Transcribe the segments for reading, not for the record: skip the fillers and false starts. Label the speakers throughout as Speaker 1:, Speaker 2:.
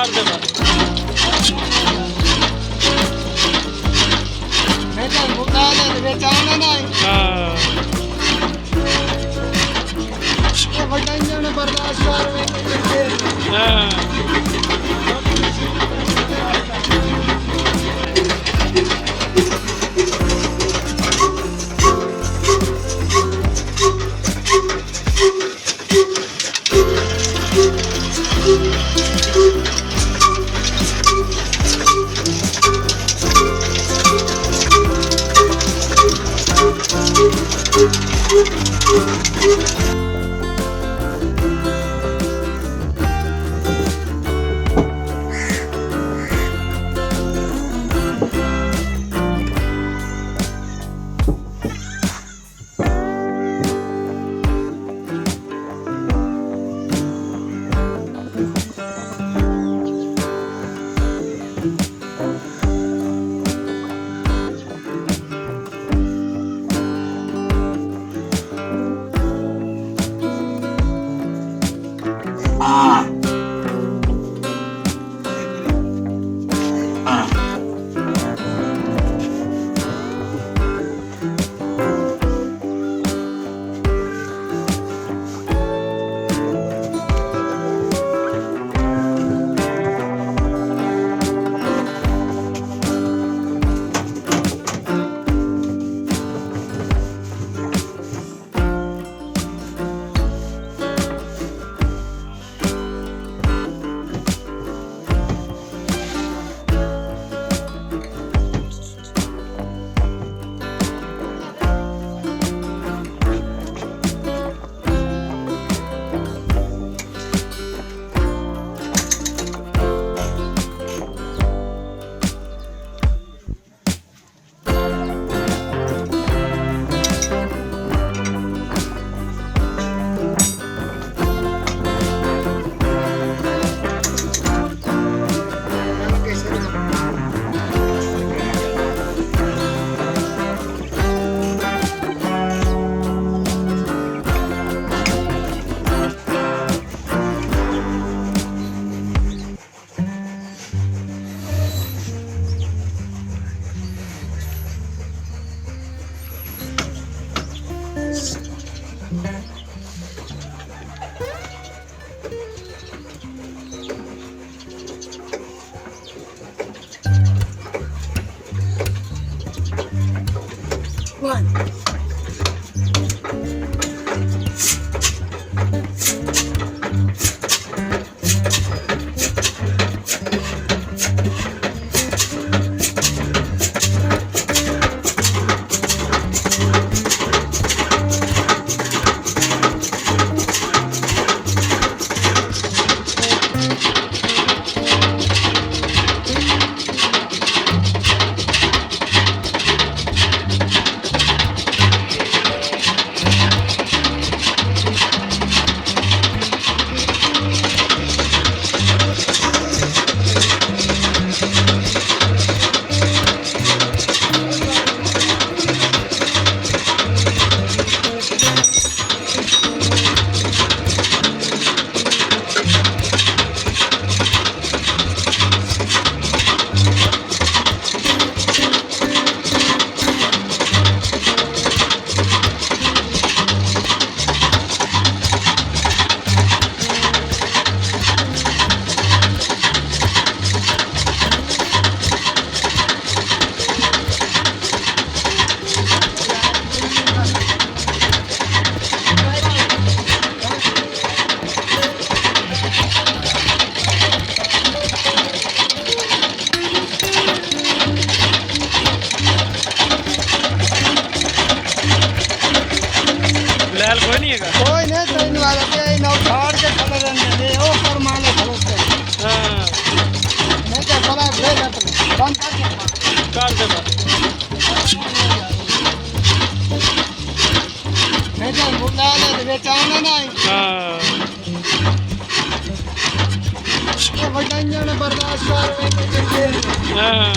Speaker 1: ਕਰ ਦੇ ਬਸ
Speaker 2: ਮੈਂ ਤਾਂ ਮੁੰਡਾ ਦੇ ਵਿੱਚ ਆਉਣਾ ਨਾ
Speaker 1: ਹਾਂ
Speaker 2: ਇਹ ਵੱਡਾ ਇੰਜਣ ਬਰਦਾਸ਼ਤ ਕਰ ਵੇ
Speaker 1: ਹਾਂ
Speaker 2: One.
Speaker 1: ਕੋਈ ਨਹੀਂ ਹੈਗਾ
Speaker 2: ਕੋਈ ਨਹੀਂ ਤੈਨੂੰ ਆ ਕੇ ਨਾ ਉਠਾੜ ਕੇ ਖੜੇ ਰਹਿੰਦੇ ਨੇ ਉਹ ਪਰ ਮਾਲੇ ਖਲੋਤੇ
Speaker 1: ਹਾਂ
Speaker 2: ਮੈਂ ਕਿਹਾ ਸਾਲਾ ਦੇ ਲੱਤ ਬੰਦ
Speaker 1: ਕਰ ਦੇ ਬਸ
Speaker 2: ਮੈਂ ਕਿਹਾ ਮੁੰਡਾ ਦੇ ਵਿੱਚ ਆਉਣਾ ਨਾ
Speaker 1: ਹਾਂ
Speaker 2: ਇਹ ਵੱਡਾ ਇੰਜਣ ਬਰਦਾਸ਼ਤ ਕਰ ਵੇ
Speaker 1: ਹਾਂ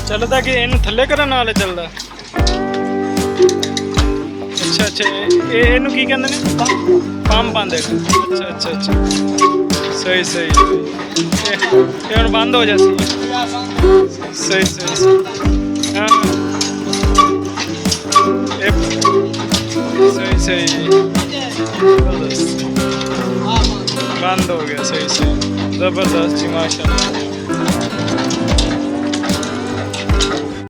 Speaker 1: ਚੱਲਦਾ ਕਿ ਇਹਨੂੰ ਥੱਲੇ ਕਰਨ ਨਾਲ ਚੱਲਦਾ। ਅੱਛਾ ਅੱਛਾ, ਇਹਨੂੰ ਕੀ ਕਹਿੰਦੇ ਨੇ? ਪੰਪ ਪਾਉਂਦੇ। ਅੱਛਾ ਅੱਛਾ ਅੱਛਾ, ਸਹੀ ਸਹੀ। ਇਹ ਹੁਣ ਬੰਦ ਹੋ ਜਾਸੀ। ਸਹੀ ਸਹੀ ਸਹੀ। ਹਾਂ ਸਹੀ ਸਹੀ, ਬੰਦ ਹੋ ਗਿਆ। ਸਹੀ ਸਹੀ, ਜ਼ਬਰਦस्त जी, माशाल्लाह।